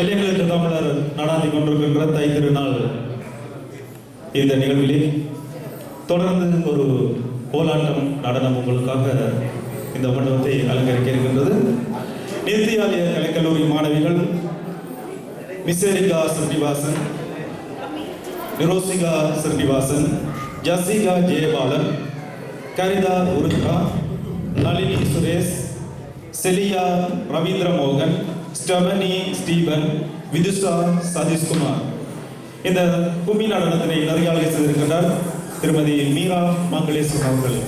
எல்லைகளுக்கு தமிழர் நடாத்தி கொண்டிருக்கின்ற தை திருநாள் இந்த நிகழ்விலே தொடர்ந்து ஒரு கோலாட்டம் நடனம் உங்களுக்காக இந்த மண்டபத்தை அலங்கரிக்க இருக்கின்றது. நித்தியாலய கலைக்கல்லூரி மாணவிகள் மிசேரிகா ஸ்ரீனிவாசன், நிரோசிகா ஸ்ரீனிவாசன், ஜசிகா ஜெயபாலன், கரிதா உருகா, நளினி சுரேஷ், செலியா ரவீந்திர மோகன், ஸ்டெபனி ஸ்டீபன், விதுஷா சதீஷ்குமார். இந்த கும்மி நடனத்தினை நெறியாளர் செய்திருக்கின்றார் திருமதி மீரா மங்களேஸ்வரன் அவர்கள்.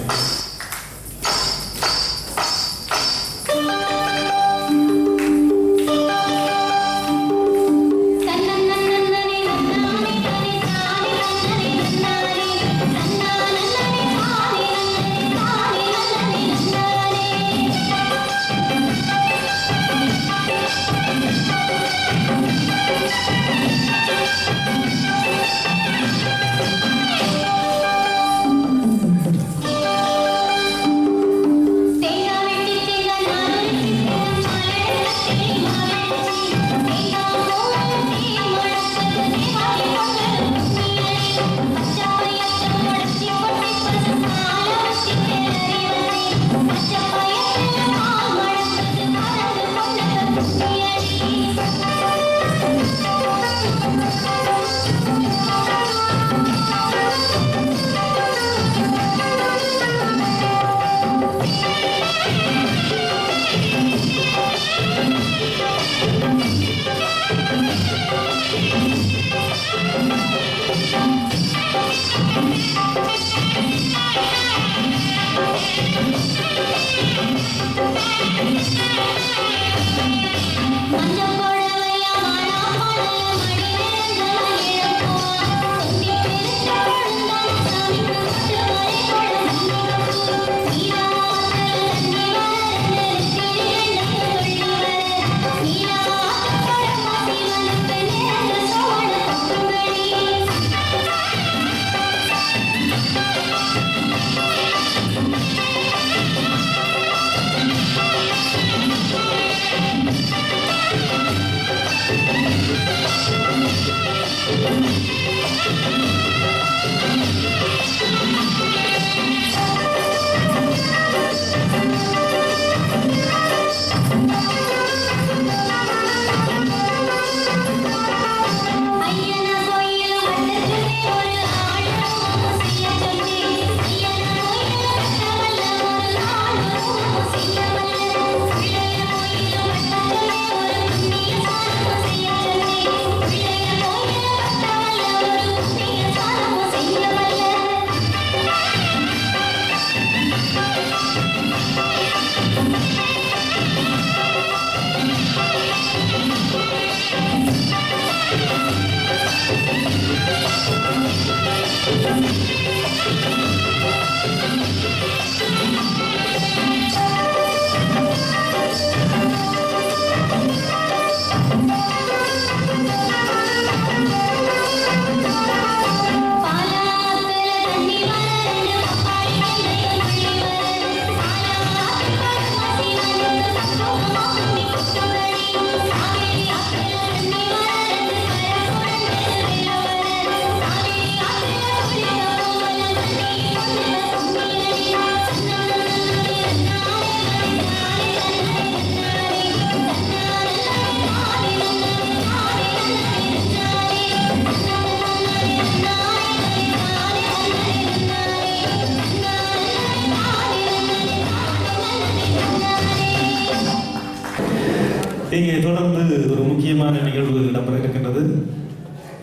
இங்கே தொடர்ந்து ஒரு முக்கியமான நிகழ்வு நடைபெற இருக்கின்றது.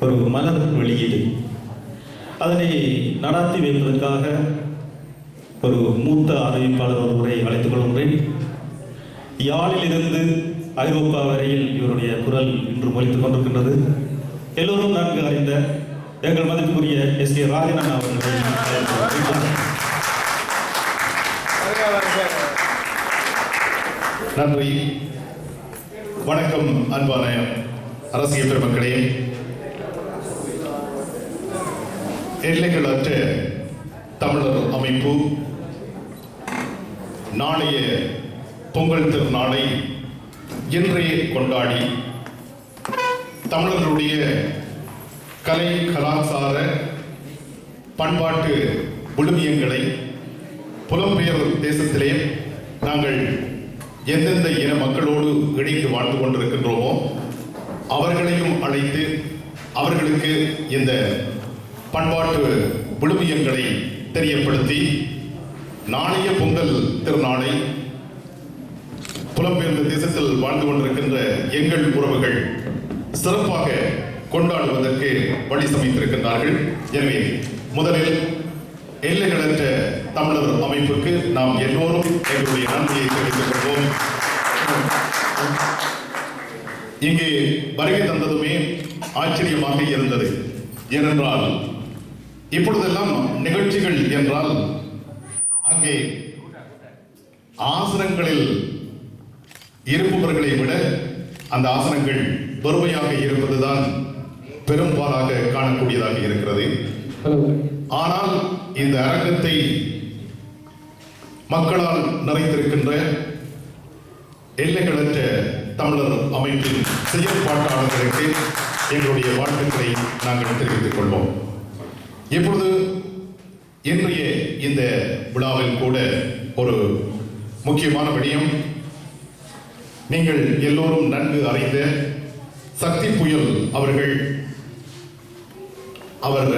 ஒரு மலர் வெளியீடு. அதனை நடாத்தி வைப்பதற்காக ஒரு மூத்த அறிவிப்பாளர் ஒருவரை அழைத்துக் கொள்கின்றேன். யாழிலிருந்து ஐரோப்பா வரையில் இவருடைய குரல் இன்று மொழித்துக் கொண்டிருக்கின்றது. எல்லோரும் நன்கு அறிந்த எங்கள் மதிப்புக்குரிய எஸ் கே ராஜன் அவர்களை நன்றி. வணக்கம் அன்பான அரசியல் பெருமக்களே. எல்லைகளற்ற தமிழர் அமைப்பு நாளைய பொங்கல் திருநாளை இன்றே கொண்டாடி தமிழர்களுடைய கலை கலாச்சார பண்பாட்டு விழுமியங்களை புலம்பெயர் தேசத்திலே நாங்கள் எந்தெந்த இன மக்களோடு இணைந்து வாழ்ந்து கொண்டிருக்கின்றோமோ அவர்களையும் அழைத்து அவர்களுக்கு இந்த பண்பாட்டு விழுமியங்களை தெரியப்படுத்தி நாளைய பொங்கல் திருநாளை புலம்பெயர்ந்த தேசத்தில் வாழ்ந்து கொண்டிருக்கின்ற எங்கள் உறவுகள் சிறப்பாக கொண்டாடுவதற்கு வழி சமைத்திருக்கின்றார்கள். எனவே முதலில் எல்லைகளற்ற தமிழர் அமைப்புக்கு நாம் எல்லோரும் எங்களுடைய நன்றியை தெரிவித்துக் கொள்வோம். இங்கே வருகை தந்ததுமே ஆச்சரியமாக இருந்தது. ஏனென்றால் இப்பொழுதெல்லாம் நிகழ்ச்சிகள் என்றால் அங்கே ஆசனங்களில் இருப்பவர்களை விட அந்த ஆசனங்கள் வறுமையாக இருப்பதுதான் பெரும்பாலாக காணக்கூடியதாக இருக்கிறது. ஆனால் இந்த அரங்கத்தை மக்களால் நிறைந்திருக்கின்ற எல்லைகளற்ற தமிழர் அமைப்பின் செயற்பாட்டாளர்களுக்கு எங்களுடைய வாழ்த்துக்களை நாங்கள் தெரிவித்துக் கொள்வோம். இப்பொழுது இன்றைய இந்த விழாவில் கூட ஒரு முக்கியமான விடயம், நீங்கள் எல்லோரும் நன்கு அறிந்த சக்தி புயல் அவர்கள் அவர்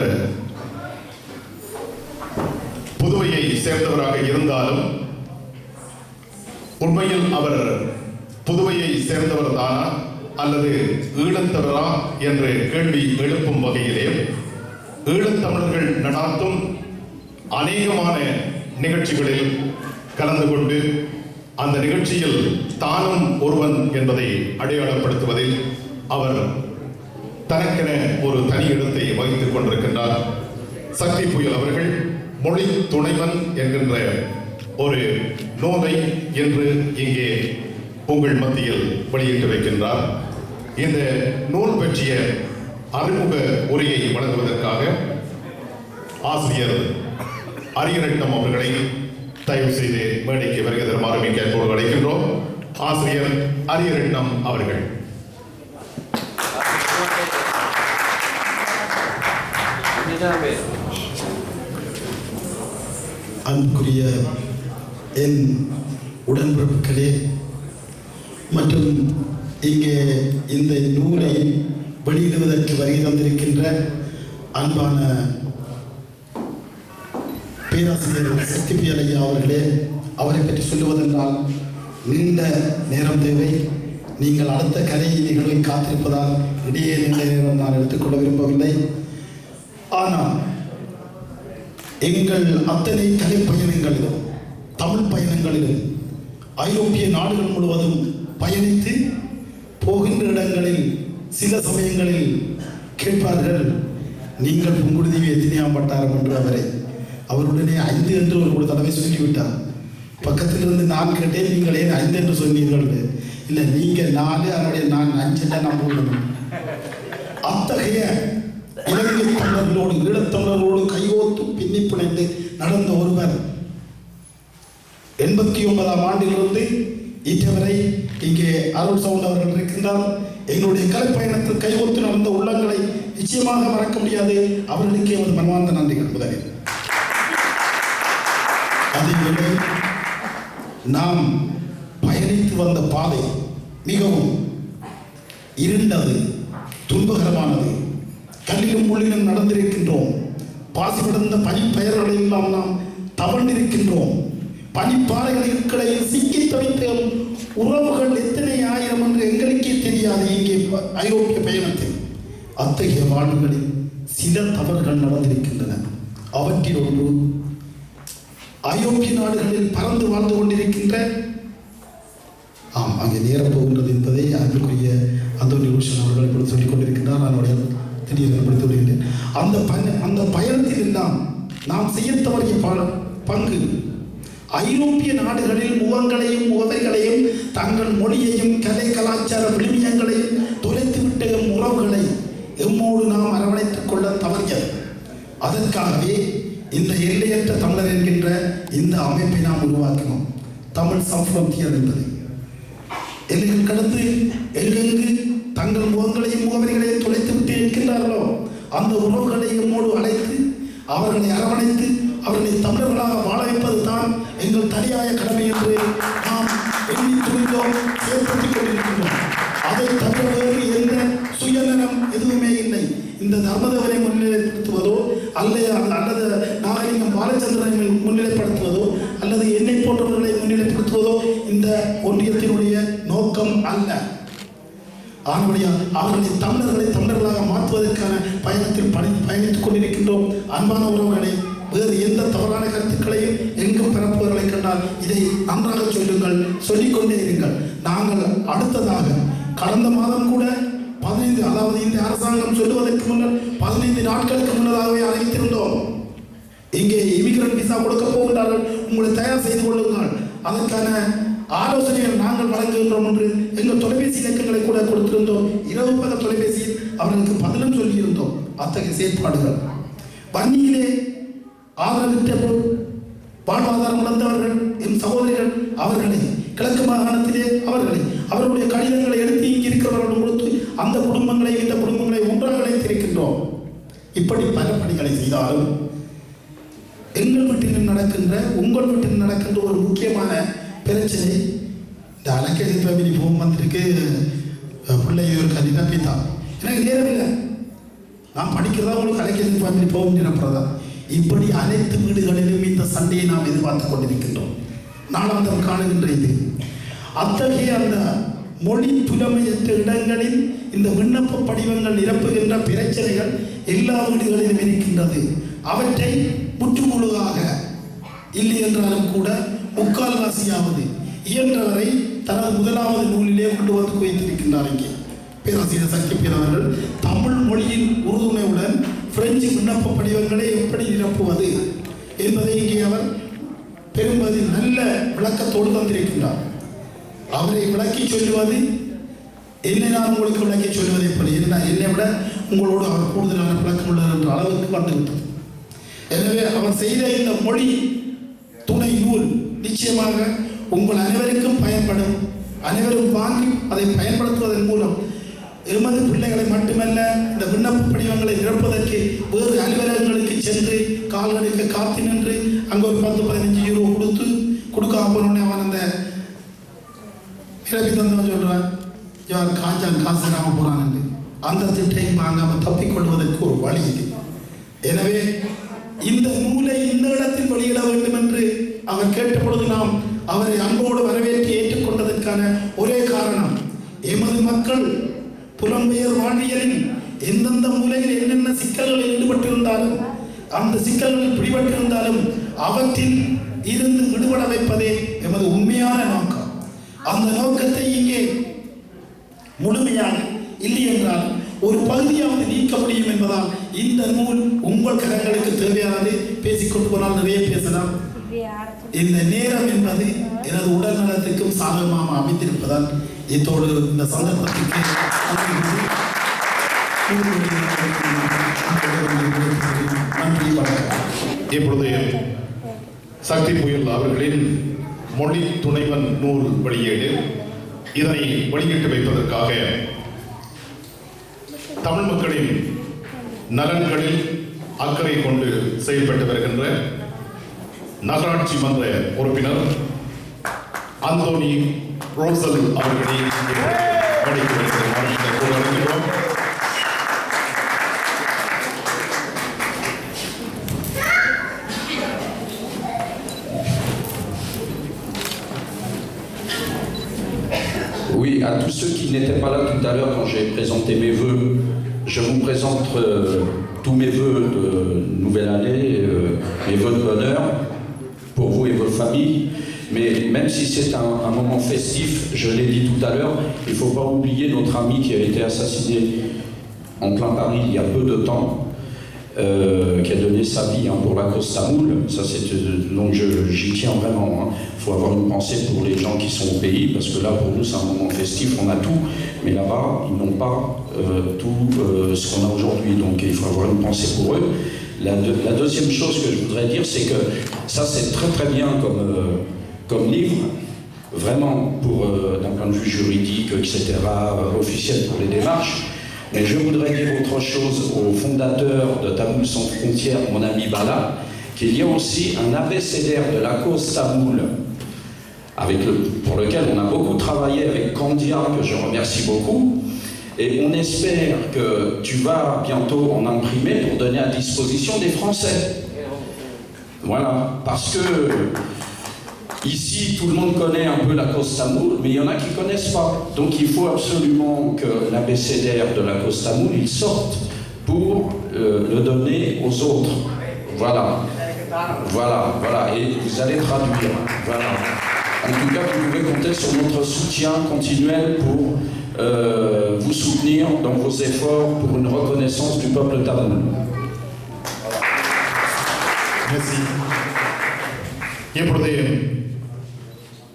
புதுவையை சேர்ந்தவராக இருந்தாலும் உண்மையில் அவர் புதுவையை சேர்ந்தவர் தானா அல்லது ஈழத்தவரா என்று கேள்வி எழுப்பும் வகையிலே ஈழத்தமிழர்கள் நடாத்தும் அநேகமான நிகழ்ச்சிகளில் கலந்து கொண்டு அந்த நிகழ்ச்சியில் தானும் ஒருவன் என்பதை அடையாளப்படுத்துவதில் அவர் தனக்கென ஒரு தனி இடத்தை வகித்துக் கொண்டிருக்கின்றார். சக்தி புயல் அவர்கள் மொழி துணைவன் என்கின்ற ஒரு நூலை இன்று இங்கே உங்கள் மத்தியில் வெளியிட்டு வைக்கின்றார். இந்த நூல் பற்றிய அறிமுக உரையை வழங்குவதற்காக ஆசிரியர் அரியரட்னம் அவர்களை தயவு செய்து மேடைக்கு வருகை தருமாறு மிக அன்போடு அழைக்கின்றோம். ஆசிரியர் அரியரட்னம் அவர்கள். அன்புக்குரிய என் உடன்பிறப்புகளே மற்றும் இங்கே இந்த நூலை வெளியிடுவதற்கு வருகை தந்திருக்கின்ற அன்பான பேராசிரியர் சக்தி புயல் ஐயா அவர்களே, அவரை பற்றி சொல்லுவதென்றால் நீண்ட நேரம் தேவை. நீங்கள் அடுத்த கலை நிகழ்வை காத்திருப்பதால் இடையே நீண்ட நேரம் நான் எடுத்துக்கொள்ள விரும்பவில்லை. ஆனால் எங்கள் அத்தனை கலை பயணங்களிலும் தமிழ் பயணங்களிலும் ஐரோப்பிய நாடுகள் முழுவதும் பயணித்து போகின்ற இடங்களில் சில சமயங்களில் கேட்பார்கள், நீங்கள் புங்குடுதீவு எத்தனையாம் பட்டாரம் என்று அவருடனே 5 என்று ஒரு தடவை சொல்லிவிட்டார். பக்கத்தில் இருந்து நான் கேட்டேன், நீங்கள் ஏன் 5 என்று சொன்னீர்கள்? இல்லை, நீங்கள் 4, அவருடைய நான் 5 நான் போடணும். அத்தகைய இலங்கை தமிழர்களோடு ஈழத்தமிழர்களோடு கைகோத்து பின்னி பிணைந்து நடந்த ஒருவர் 89ஆம் ஆண்டிலிருந்து இன்றுவரை இங்கே அருள் சவுண்ட் அவர்கள் இருக்கின்றார். எங்களுடைய கலை பயணத்தில் கைகோத்து நடந்த உள்ளங்களை நிச்சயமாக மறக்க முடியாது. அவர்களுக்கு எமது மனமார்ந்த நன்றிகள். முதலில் அதேவேளை நாம் பயணித்து வந்த பாதை மிகவும் இருண்டது, துன்பகரமானது. கல்லிலும் முள்ளிலும் நடந்திருக்கின்றோம். பாசிபடர்ந்த பனிப்பெயர்களை எல்லாம் நாம் தவண்டிருக்கின்றோம். பனிப்பாறைகளில் சிக்கி தவித்த உறவுகள் எத்தனை ஆயிரம் என்று எங்களுக்கே தெரியாது. இங்கே ஐரோப்பிய பயணத்தில் அத்தகைய வாழ்வுகளில் சில தவறுகள் நடந்திருக்கின்றன. அவற்றில் ஒன்று, ஐரோப்பிய நாடுகளில் பறந்து வாழ்ந்து கொண்டிருக்கின்ற அங்கே நேரம் போகின்றது என்பதை அன்புக்குரிய அந்தோனி ரோஷன் அவர்கள் இப்பொழுது சொல்லிக் கொண்டிருக்கின்றார். நான் தெரியப்படுத்தி வருகின்றேன். அந்த பயணத்தில் எல்லாம் நாம் செய்ய தவறிய பங்கு ஐரோப்பிய நாடுகளில் முகங்களையும் முகதைகளையும் தங்கள் மொழியையும் கலை கலாச்சார விழுமியங்களையும் தொலைத்துவிட்ட எம் உறவுகளை எம்மோடு நாம் அரவணைத்துக் கொள்ள தவறியது. அதற்காகவே இந்த எல்லையற்ற தமிழர் என்கின்ற இந்த அமைப்பை நாம் உருவாக்கினோம். தமிழ் சம்ஃப்ரந்தியர் என்பது எல்லைகள் கடந்து எங்கெங்கு தங்கள் முகங்களையும் முகவரிகளையும் தொலைத்து விட்டு இருக்கின்றார்களோ அந்த உறவுகளை எம்மோடு அழைத்து அவர்களை அரவணைத்து அவர்களை தமிழர்களாக வாழ வைப்பது தான் எங்கள் தனியாய கடமை என்று நாம் எண்ணி துணிந்தோம், ஏற்படுத்திக் கொண்டிருக்கின்றோம். அதை தவிர வேறு எந்த சுயநலம் எதுவுமே இல்லை. இந்த தர்மதேவரை முன்னிலைப்படுத்துவதோ அல்லது நாகலிங்கம் பாலச்சந்திரனை முன்னிலைப்படுத்துவதோ அல்லது என்னை போன்றவர்களை முன்னிலைப்படுத்துவதோ இந்த ஒன்றியத்தினுடைய நோக்கம் அல்ல. அவர்களை தமிழர்களாக மாற்றுவதற்கான பயணத்தில் பயணித்துக் கொண்டிருக்கின்றோம். அன்பான உறவுகளை, வேறு எந்த தவறான கருத்துக்களையும் எங்கும் பரப்புவர்களை கண்டால் இதை நன்றாக சொல்லுங்கள், சொல்லிக்கொண்டே இருங்கள். நாங்கள் அடுத்ததாக கடந்த மாதம் கூட 15, அதாவது இந்த அரசாங்கம் சொல்லுவதற்கு முன்னர் 15 நாட்களுக்கு முன்னதாகவே அறிவித்திருந்தோம். இங்கே இமிகிரண்ட் விசா கொடுக்க போகின்றார்கள், உங்களை தயார் செய்து கொள்ளுங்கள், அதற்கான ஆலோசனைகள் நாங்கள் வழங்குகின்றோம் என்று எங்கள் தொலைபேசி இலக்கங்களை கூட கொடுத்திருந்தோம். இரவு பக தொலைபேசியில் அவர்களுக்கு பதிலும் சொல்லியிருந்தோம். அத்தகைய செயற்பாடுகள் வன்னியிலே ஆதரவிட்ட வாழ்வாதாரம் இழந்தவர்கள் என் சகோதரிகள் அவர்களை, கிழக்கு மாகாணத்திலே அவர்களுடைய கடிதங்களை எடுத்து இங்கு இருக்கிறவர்களும் கொடுத்து அந்த குடும்பங்களை இந்த குடும்பங்களை ஒன்றாக இணைத்திருக்கின்றோம். இப்படி பல பணிகளை செய்தாலும் எங்கள் வீட்டில் நடக்கின்ற உங்கள் வீட்டில் நடக்கின்ற ஒரு முக்கியமான பிரச்சனை, இந்த அலக்கேசி ஃபேமிலி ஃபோன் வந்திருக்கு, பிள்ளையோர் கண்டிப்பா பித்தான் எனக்கு நேரமில்லை, நான் படிக்கிறதா உங்களுக்கு அலக்கேசி ஃபேமிலி போக நினைப்பதா. இப்படி அனைத்து வீடுகளிலும் இந்த சண்டையை நாம் எதிர்பார்த்து கொண்டிருக்கின்றோம். நாளாந்தம் காணுகின்ற இது அத்தகைய அந்த மொழி புலமையற்ற இடங்களில் இந்த விண்ணப்ப படிவங்கள் நிரப்புகின்ற பிரச்சனைகள் எல்லா வீடுகளிலும் இருக்கின்றது. அவற்றை முற்றுமுழுதாக இல்லை என்றாலும் கூட முக்கால்வாசியாவது இயன்றவரை தனது முதலாவது நூலிலே கொண்டு வந்து குவித்திருக்கின்றார். இங்கே பேராசிரியர் சக்தி அவர்கள் தமிழ் மொழியின் உறுதுணையுடன் பிரெஞ்சு விண்ணப்ப படிவங்களை எப்படி நிரப்புவது என்பதை இங்கே அவர் பெரும்பதில் நல்ல விளக்கத்தோடு தந்திருக்கின்றார். அவரை விளக்கி சொல்லுவது என்னை நான் உங்களுக்கு விளக்கி சொல்வதை போல என்னை விட உங்களோடு அவர் கூடுதலான விளக்கம் உள்ளார் என்ற அளவுக்கு வந்துவிட்டது. எனவே அவர் செய்த இந்த மொழி துணை நூல் நிச்சயமாக உங்கள் அனைவருக்கும் பயன்படும். அனைவரும் வாங்கி அதை பயன்படுத்துவதன் மூலம் எமது பிள்ளைகளை மட்டுமல்ல, இந்த விண்ணப்ப படிவங்களை நிரப்புவதற்கு வேறு அலுவலகங்களுக்கு சென்று கால்நடைக்கு காத்து நின்று அங்கே ஒரு 10-15 யூரோ கொடுக்காம போனோடனே அவன் அந்த பிறவி தந்தவன் சொல்கிறான், யார் காஞ்சான் காசு தராமல் போகிறான் என்று. அந்த திட்டையும் வாங்காமல் தப்பிக்கொள்வதற்கு ஒரு வழி இது. எனவே இந்த நூலை இந்த இடத்தில் வெளியிட வேண்டும் என்று அவர் கேட்ட பொழுது நாம் அவரை அன்போடு வரவேற்று ஏற்றுக்கொண்டதற்கான ஒரே காரணம், எமது மக்கள் புலம்பெயர் வாழ்வியலில் எந்தெந்த மூலையில் என்னென்ன சிக்கல்களில் ஈடுபட்டிருந்தாலும் அந்த சிக்கல்களில் பிடிபட்டிருந்தாலும் அவற்றில் இருந்து விடுபட வைப்பதே எமது உண்மையான நோக்கம். அந்த நோக்கத்தை இங்கே முழுமையாக இல்லை என்றால் ஒரு பகுதியாவது நீக்க முடியும் என்பதால் இந்த நூல் உங்கள் கரங்களுக்கு தேவையானது. பேசிக்கொண்டு போனால் நிறைய பேசலாம். இந்த நேரம் என்பது எனது உடல் நலத்துக்கும் சாதகமாக அமைந்திருப்பதால் இதோடு இந்த சந்தர்ப்பத்திற்கு நன்றி, வணக்கம். இப்பொழுது சக்தி புயல் அவர்களின் மொழி துணைவன் நூல் வெளியீடு, இதனை வெளியிட்டு வைப்பதற்காக தமிழ் மக்களின் நலன்களில் அக்கறை கொண்டு செயல்பட்டு வருகின்ற நகராட்சி மன்ற உறுப்பினர் அந்தோனி ரோசல் அவர்களை அழைக்கிறோம். Oui, à tous ceux qui n'étaient pas là tout à l'heure quand j'ai présenté mes vœux, je vous présente tous mes vœux de nouvelle année, mes vœux de bonheur pour vous et vos familles. Mais même si c'est un moment festif, je l'ai dit tout à l'heure, il ne faut pas oublier notre ami qui a été assassiné en plein Paris il y a peu de temps, qui a donné sa vie pour la cause Samoul. Ça, donc j'y tiens vraiment. Il faut avoir une pensée pour les gens qui sont au pays, parce que là, pour nous, c'est un moment festif, on a tout, mais là-bas, ils n'ont pas tout ce qu'on a aujourd'hui. Donc il faut avoir une pensée pour eux. La deuxième chose que je voudrais dire, c'est que ça, c'est très très bien comme livre, vraiment d'un point de vue juridique, etc., officiel pour les démarches. Mais je voudrais dire autre chose au fondateur de Tamoul sans frontières, mon ami Bala, qu'il y a aussi un abécédaire de la cause tamoule, pour lequel on a beaucoup travaillé avec Candia, que je remercie beaucoup, et on espère que tu vas bientôt en imprimer pour donner à disposition des Français. Voilà, parce que ici, tout le monde connaît un peu la cause tamoule, mais il y en a qui ne connaissent pas. Donc il faut absolument que l'abécédaire de la cause tamoule, il sorte pour le donner aux autres. Voilà, et vous allez traduire. Voilà. En tout cas, vous pouvez compter sur notre soutien continuel pour vous soutenir dans vos efforts pour une reconnaissance du peuple tamoul. Merci. இப்பொழுது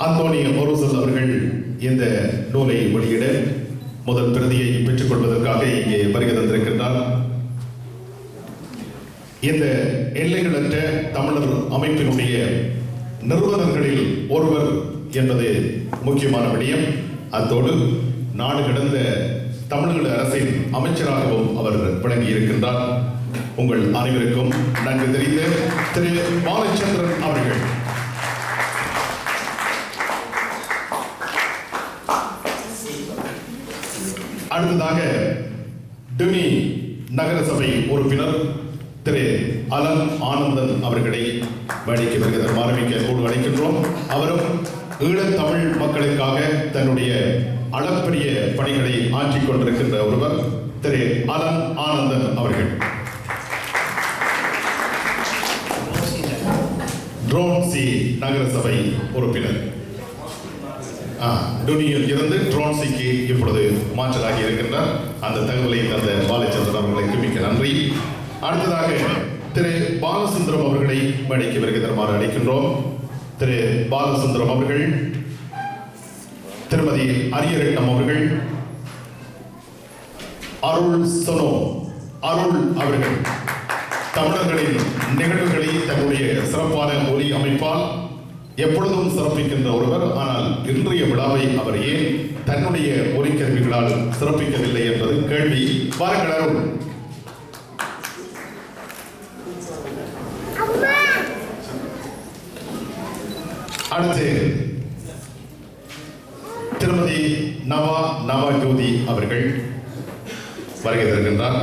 Anthony ஒரோசல் அவர்கள் இந்த நூலை வெளியிட முதல் பிரதியை பெற்றுக்கொள்வதற்காக இங்கே வருகை தந்திருக்கின்றார். இந்த எல்லைகளற்ற தமிழர் அமைப்பினுடைய நிறுவனர்களில் ஒருவர் என்பது முக்கியமான விடயம். அத்தோடு நாடு கடந்த தமிழக அரசின் அமைச்சராகவும் அவர் விளங்கியிருக்கின்றார். உங்கள் அனைவருக்கும் நன்றி தெரிந்த திரு பாலச்சந்திரன் அவர்கள். அடுத்ததாக டுனி நகரசபை உறுப்பினர் திரு அலன் ஆனந்தன் அவர்களை வேடிக்கை வருகிறது ஆரம்பிக்க கூடு அழைக்கின்றோம். அவரும் ஈழத்தமிழ் மக்களுக்காக தன்னுடைய அளப்பரிய பணிகளை ஆற்றிக் கொண்டிருக்கின்ற ஒருவர் திரு அலன் ஆனந்தன் அவர்கள். ட்ரோன்சி நகரசபை உறுப்பினர். டுனியில் இருந்து ட்ரோன்சிக்கு இப்பொழுது மாற்றலாகி இருக்கின்றார். அந்த தகவலை தந்த பாலச்சந்திரன் அவர்களுக்கு மிக்க நன்றி. அடுத்ததாக திரு பாலசுந்தரம் அவர்களை மேடைக்கு வருகை தருமாறு அழைக்கின்றோம். திரு பாலசுந்தரம் அவர்கள், திருமதி அரியரட்னம் அவர்கள், அருள் சொனோ அருள் அவர்கள் தமிழர்களின் நிகழ்வுகளை தன்னுடைய சிறப்பான ஒலி அமைப்பால் எப்பொழுதும் சிறப்பிக்கின்ற ஒருவர். ஆனால் இன்றைய விழாவை அவர் ஏன் தன்னுடைய ஒலிக்கருவிகளால் சிறப்பிக்கவில்லை என்பது கேள்வி. பாருங்கள் அருள். அடுத்து திருமதி நவஜோதி அவர்கள் வருகை தருகின்றார்.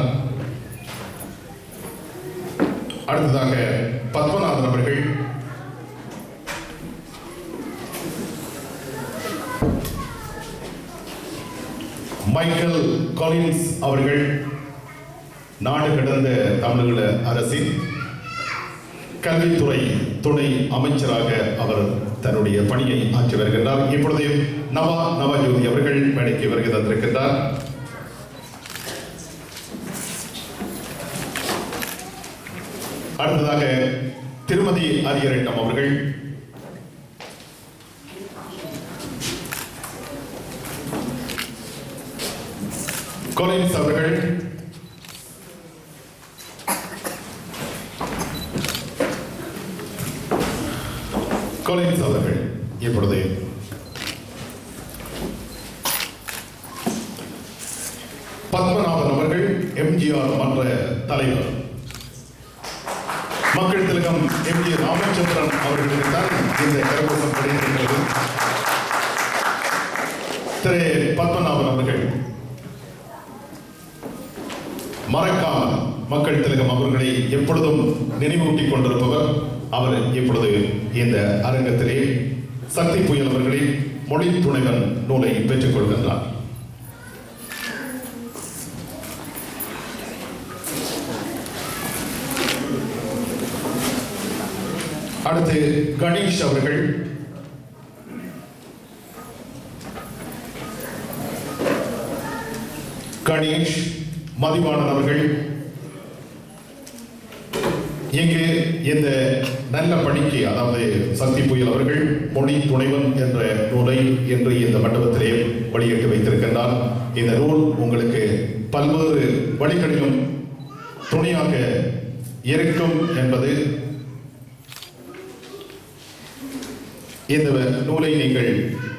அடுத்ததாக பத்மநாதன் அவர்கள், மைக்கேல் காலின்ஸ் அவர்கள் நாடு கடந்த தமிழக அரசின் கல்வித்துறை துணை அமைச்சராக அவர் தன்னுடைய பணியை ஆற்றி வருகின்றார். இப்பொழுது நவஜோதி அவர்கள் மேடைக்கு வருகை தந்திருக்கின்றார். அடுத்ததாக திருமதி அரியரட்னம் அவர்கள், கொலின்ஸ் அவர்கள், கொலின்ஸ் அவர்கள் இப்பொழுது பத்மநாபன் அவர்கள் எம்ஜிஆர் மன்ற தலைவர், மக்கள் திலகம் எம்.ஜி. ராமச்சந்திரன் அவர்களுக்கு தான் இந்த கரகோஷம் கிடைக்கின்றது. திரு பத்மநாபன் அவர்கள் மறக்காமல் மக்கள் திலகம் அவர்களை எப்பொழுதும் நினைவூட்டிக் கொண்டிருப்பவர். அவர் இப்பொழுது இந்த அரங்கத்திலே சக்தி புயல் அவர்களின் மொழி துணைவன் நூலை பெற்றுக் கொள்கின்றார். அடுத்து கணேஷ் அவர்கள், கணேஷ் மதிவாணன் அவர்கள் இங்கு இந்த நல்ல பணிக்கு, அதாவது சக்தி புயல் அவர்கள் மொழி துணைவன் என்ற நூலை இன்று இந்த மண்டபத்திலே வெளியிட்டு வைத்திருக்கின்றார். இந்த நூல் உங்களுக்கு பல்வேறு வழிகளிலும் துணையாக இருக்கும் என்பது இந்த நூலை நீங்கள்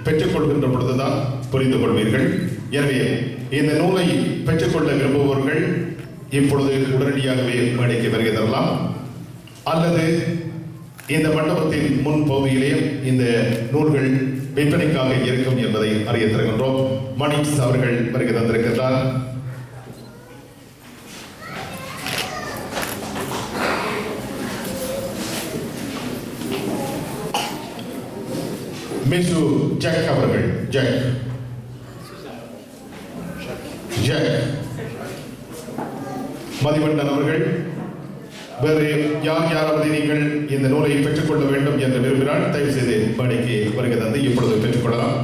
பெற்றுக்கொள்கின்ற பொழுதுதான் புரிந்து கொள்வீர்கள். எனவே இந்த நூலை பெற்றுக்கொள்ள விரும்புபவர்கள் இப்பொழுது உடனடியாகவே மேடைக்கு வருகை தரலாம், அல்லது இந்த மண்டபத்தின் முன் பகுதியிலே இந்த நூல்கள் விற்பனைக்காக இருக்கும் என்பதை அறிய தருகின்றோம். மணிக்ஸ் அவர்கள் வருகை தந்திருக்கின்றார். மிசு ஜாக் அவர்கள், ஜாக் மதிவண்ணன் அவர்கள், வேறு யாராவது நீங்கள் இந்த நூலை பெற்றுக்கொள்ள வேண்டும் என்று விரும்பினால் தயவு செய்து மேடைக்கு வருகை தந்து இப்பொழுது பெற்றுக்கொள்ளலாம்.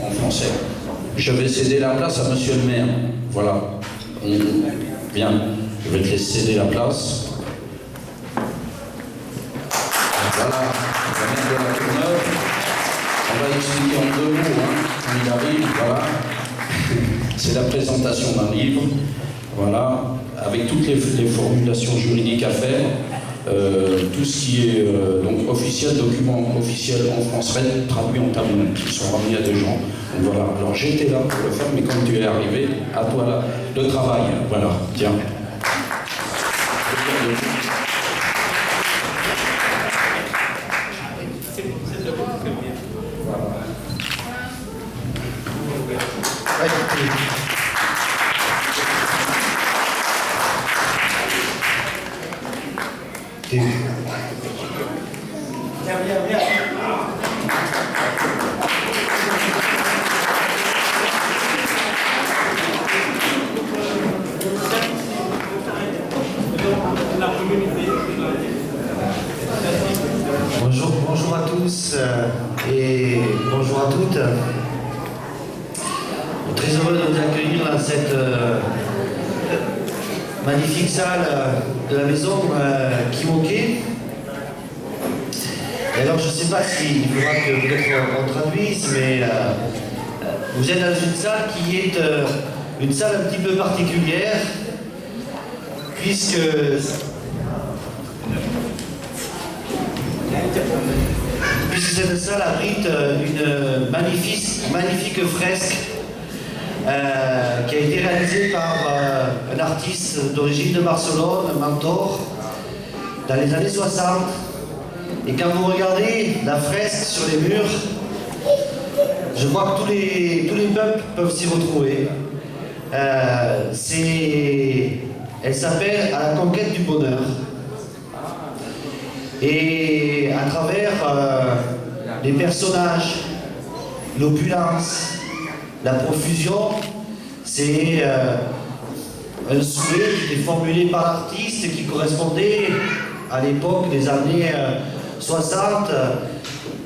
En français. Je vais céder la place à monsieur le maire. Voilà. Bien. Je vais te laisser céder la place. Voilà. Le maire de la Courneuve. On va expliquer en 2 mots, hein, quand il arrive. Voilà. C'est la présentation d'un livre. Voilà. Avec toutes les formulations juridiques à faire, tout ce qui est donc officiel, document officiel en français, traduit en tamouls, qui sont ramenés à des gens. Donc voilà, alors j'étais là pour le faire, mais quand tu es arrivé, à toi là, le travail, voilà, tiens. Bonjour à tous et bonjour à toutes. Très heureux de vous accueillir dans cette magnifique salle de la maison Kimoké. Et alors je ne sais pas s'il faudra que peut-être on traduise, mais vous êtes dans une salle qui est une salle un petit peu particulière, puisque cette salle abrite une magnifique fresque qui a été réalisée par un artiste d'origine de Barcelone, Mentor, dans les années 60. Et quand vous regardez la fresque sur les murs, je crois que tous les peuples peuvent s'y retrouver. Elle s'appelle « À la conquête du bonheur ». Et à travers les personnages, l'opulence, la profusion, c'est un souhait qui est formulé par l'artiste qui correspondait à l'époque des années 60,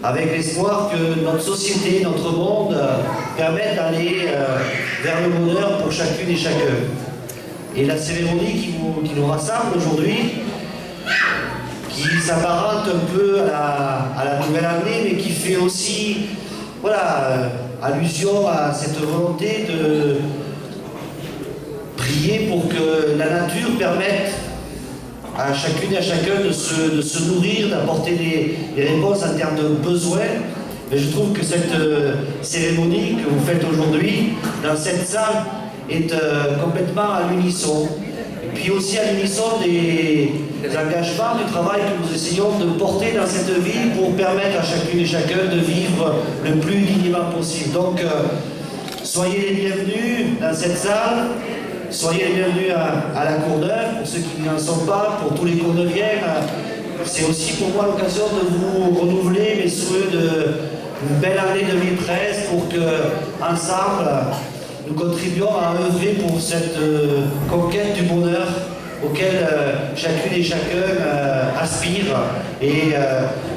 avec l'espoir que notre société, notre monde permette d'aller vers le bonheur pour chacune et chacun. Et la cérémonie qui nous rassemble aujourd'hui, qui s'apparente un peu à la nouvelle année, mais qui fait aussi allusion à cette volonté de prier pour que la nature permette à chacune et à chacun de se nourrir, d'apporter des réponses en termes de besoins. Mais je trouve que cette cérémonie que vous faites aujourd'hui, dans cette salle, est complètement à l'unisson. Et puis aussi à l'unisson des engagements, du travail que nous essayons de porter dans cette vie pour permettre à chacune et chacun de vivre le plus dignement possible. Donc, soyez les bienvenus dans cette salle, soyez les bienvenus à la Courneuve, pour ceux qui n'en sont pas, pour tous les Courneuviens. C'est aussi pour moi l'occasion de vous renouveler mes souhaits d'une belle année 2013 pour que, ensemble, nous contribuons à œuvrer pour cette conquête du bonheur auquel chacune et chacun aspire. Et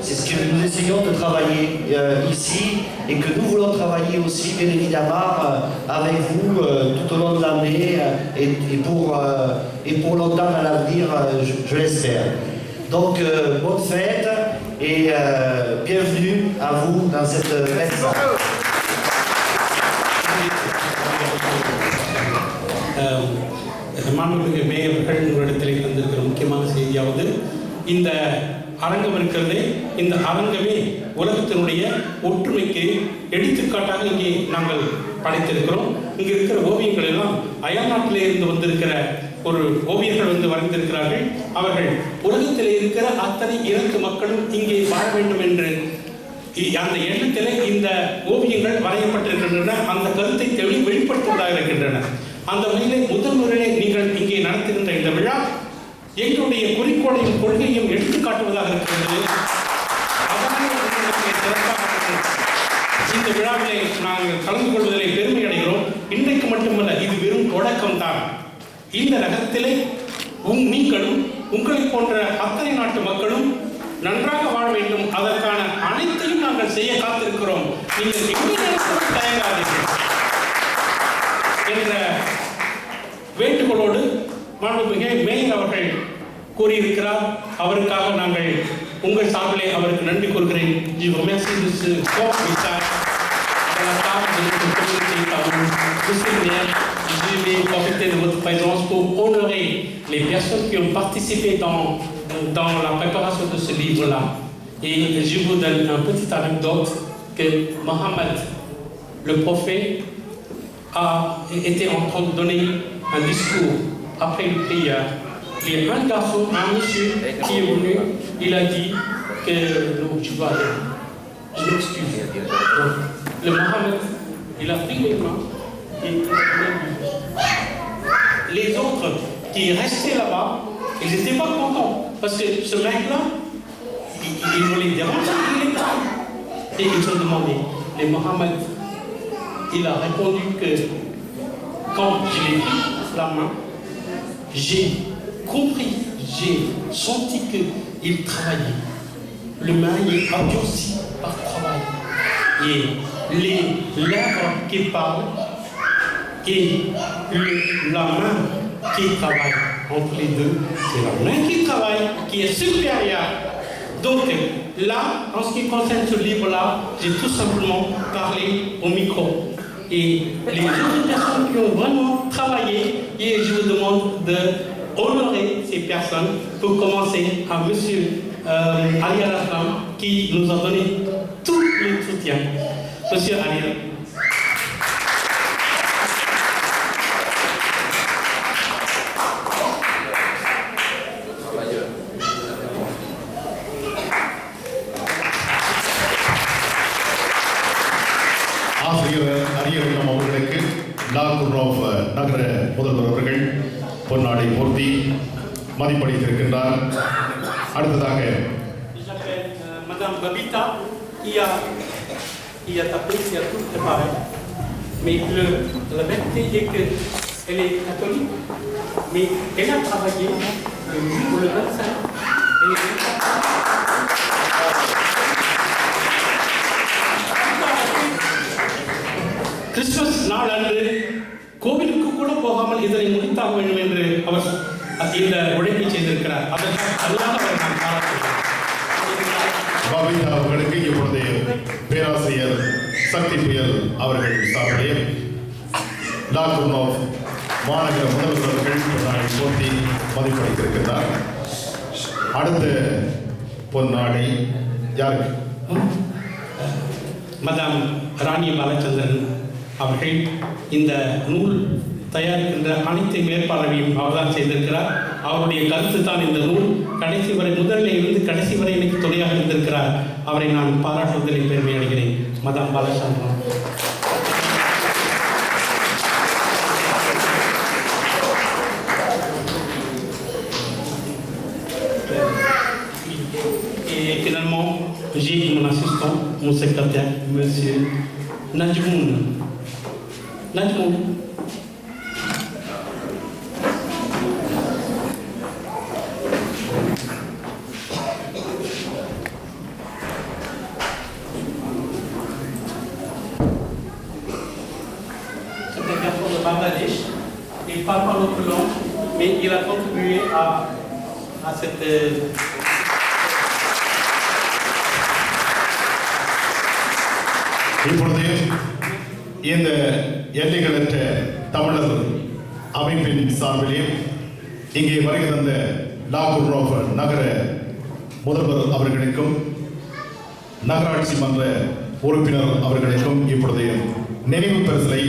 c'est ce que nous essayons de travailler ici et que nous voulons travailler aussi, bien évidemment, avec vous tout au long de l'année et pour longtemps à l'avenir, je l'espère. Donc, bonne fête et bienvenue à vous dans cette belle salle. மாண்புமிகு மேயர்கள் உங்களிடத்தில் தந்திருக்கிற முக்கியமான செய்தியாவது இந்த அரங்கம் இருக்கிறது. இந்த அரங்கமே உலகத்தினுடைய ஒற்றுமைக்கு எடுத்துக்காட்டாக இங்கே நாங்கள் படைத்திருக்கிறோம். இங்கே இருக்கிற ஓவியங்கள் எல்லாம் அயல் நாட்டிலே இருந்து வந்திருக்கிற ஒரு ஓவியர்கள் வந்து வரைந்திருக்கிறார்கள். அவர்கள் உலகத்தில் இருக்கிற அத்தனை இறந்து மக்களும் இங்கே வாழ வேண்டும் என்று அந்த எண்ணத்திலே இந்த ஓவியங்கள் வரையப்பட்டிருக்கின்றன. அந்த கருத்தை வெளிப்படுத்துவதாக இருக்கின்றன. அந்த வகையிலே முதல் முறையிலே நீங்கள் இங்கே நடத்துகின்ற இந்த விழா எங்களுடைய குறிக்கோளையும் கொள்கையும் எடுத்துக்காட்டுவதாக இருக்கிறது. இந்த விழாவிலே நாங்கள் கலந்து கொள்வதிலே பெருமை அடைகிறோம். இன்றைக்கு மட்டுமல்ல, இது வெறும் தொடக்கம் தான். இந்த நகரத்திலே நீங்களும் உங்களை போன்ற அத்தனை நாட்டு மக்களும் நன்றாக வாழ வேண்டும். அதற்கான அனைத்தையும் நாங்கள் செய்ய காத்திருக்கிறோம். நீங்கள் எங்கே தயங்காதீர்கள் என்ற வேண்டுகோளோடு மாண்புமிகு மேயர் அவர்கள் கூறியிருக்கிறார். அவருக்காக நாங்கள் உங்கள் சார்பிலே அவருக்கு நன்றி கூறுகிறேன். Monsieur le maire, je vais profiter de votre présence pour honorer les personnes qui ont participé dans la préparation de ce livre-là. Et je vous donne une petite anecdote que Mohammed, le prophète, a été en train de donner un discours après le prière. Il y a un garçon, un monsieur qui est venu, il a dit que non, tu vas aller. Je m'excuse. Le Mohammed, il a pris les mains et les autres qui restaient là-bas, ils n'étaient pas contents parce que ce mec-là, il voulait déranger, il est là. Et ils ont demandé. Et Mohammed, il a répondu que quand je l'ai pris la main, j'ai compris, j'ai senti qu'il travaillait. Le main est endurci par travail. Et les lèvres qui parlent et la main qui travaille. Entre les deux, c'est la main qui travaille, qui est supérieure. Donc là, en ce qui concerne ce livre-là, j'ai tout simplement parlé au micro. Et les autres personnes qui ont vraiment travaillé, et je vous demande de honorer ces personnes, pour commencer à monsieur Ali Al-Aslam, qui nous a donné tout le soutien. Monsieur Ali. ஆசிரியர் அரியரங்கம் அவர்களுக்கு லாகூர் நகர முதல்வர் அவர்கள் பொன்னாடை போர்த்தி மதிப்பளித்திருக்கின்றார். அடுத்ததாக Madame Babita, qui a tapé, qui a tout préparé. Mais la vérité est qu'elle est catholique, mais elle a travaillé pour le 25. Christmas நாள் அன்று கோவிலுக்கு கூட போகாமல் இதனை முடித்தாக வேண்டும் என்று அவர் இந்த உழைப்பை செய்திருக்கிறார். அதற்காக அவர் நான் பாராட்டுகிறேன். பாபிதா அவர்களுக்கு இப்பொழுது பேராசிரியர் சக்தி புயல் அவர்கள் சார்பிலே லாகூர் மாநகர முதல்வர் அவர்கள் பொன்னாடை போர்த்தி மதிப்பளித்திருக்கிறார். அடுத்த பொன்னாடை யாருக்கு? மதாம் ராணி பாலச்சந்திரன் அவர்கள் இந்த நூல் தயாரிக்கின்ற அனைத்து மேற்பார்வையும் அவர்தான் செய்திருக்கிறார். அவருடைய கருத்து தான் இந்த நூல் கடைசி வரை முதலில் இருந்து கடைசி வரை எனக்கு துணையாக இருந்திருக்கிறார். அவரை நான் பாராட்டுவதில் பெருமை அடைகிறேன். மதாம் Balachandran. Et finalement, j'ai mon assistant, mon secrétaire, monsieur Najmoun. Najmoun. C'est un garçon de Bangladesh. Il parle pas notre langue, mais il a contribué à cette... இப்பொழுது இந்த எல்லைகளற்ற தமிழர் அமைப்பின் சார்பிலே இங்கே வருகை தந்த லாகூர் நகர முதல்வர் அவர்களுக்கும் நகராட்சி மன்ற உறுப்பினர் அவர்களுக்கும் இப்பொழுது நினைவு பரிசலை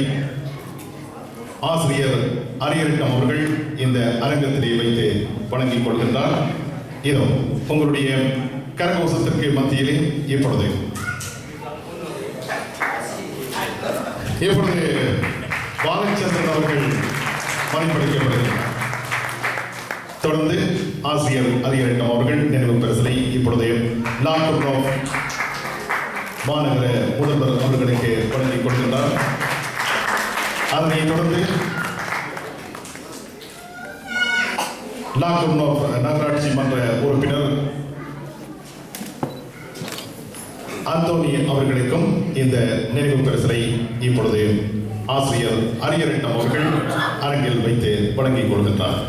ஆசிரியர் அரியரட்டம் அவர்கள் இந்த அரங்கத்திலே வைத்து வழங்கிக் கொள்கின்றார். இதோ உங்களுடைய கரகோஷத்திற்கு மத்தியிலே இப்பொழுது பாலச்சந்திரன் அவர்கள் மதிப்பளிக்கப்படுகிறார். தொடர்ந்து ஆசிரியர் அரியரட்டம் அவர்கள் நினைவு பரிசலை இப்பொழுது லாக்கூர் மாநகர முதல்வர் அவர்களுக்கு வழங்கிக் கொள்கின்றார். அதனைத் தொடர்ந்து லாக்கூர் நகராட்சி மன்ற உறுப்பினர் அந்தோனி அவர்களுக்கும் இந்த நினைவு பரிசலை இப்பொழுது ஆசிரியர் அரியரட்னம் அவர்கள் அரங்கில் வைத்து வழங்கிக் கொள்கின்றார்.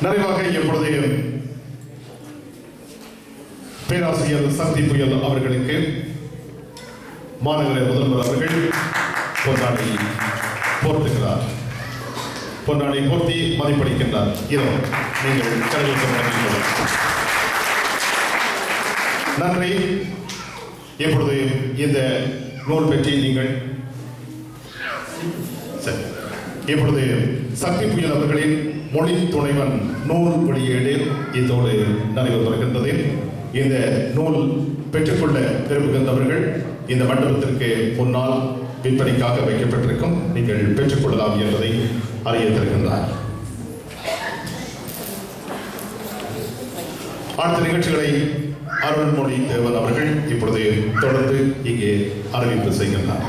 நிறைவாக இப்பொழுது பேராசிரியர் சக்தி புயல் அவர்களுக்கு மாநகர முதல்வர் அவர்கள் பொன்னாடை போர்த்துகிறார். பொன்னாடை போர்த்தி மதிப்பளிக்கின்றார். இதோ நீங்கள் கருவிக்க நன்றி. இப்பொழுது இந்த நூல் பெற்றி நீங்கள் இப்பொழுது சக்தி புயல் அவர்களின் மொழி துணைவன் நூல் வெளியீடு இதோடு நடைபெறுகின்றது. இந்த நூல் பெற்றுக்கொள்ள விரும்புகின்றவர்கள் இந்த மண்டபத்திற்கு முன்னால் விற்பனைக்காக வைக்கப்பட்டிருக்கும், நீங்கள் பெற்றுக்கொள்ளலாம் என்பதை அறிய தருகின்றார். அடுத்த நிகழ்ச்சிகளை அருள்மொழி தேவன் அவர்கள் இப்பொழுது தொடர்ந்து இங்கே அறிவிப்பு செய்கின்றார்.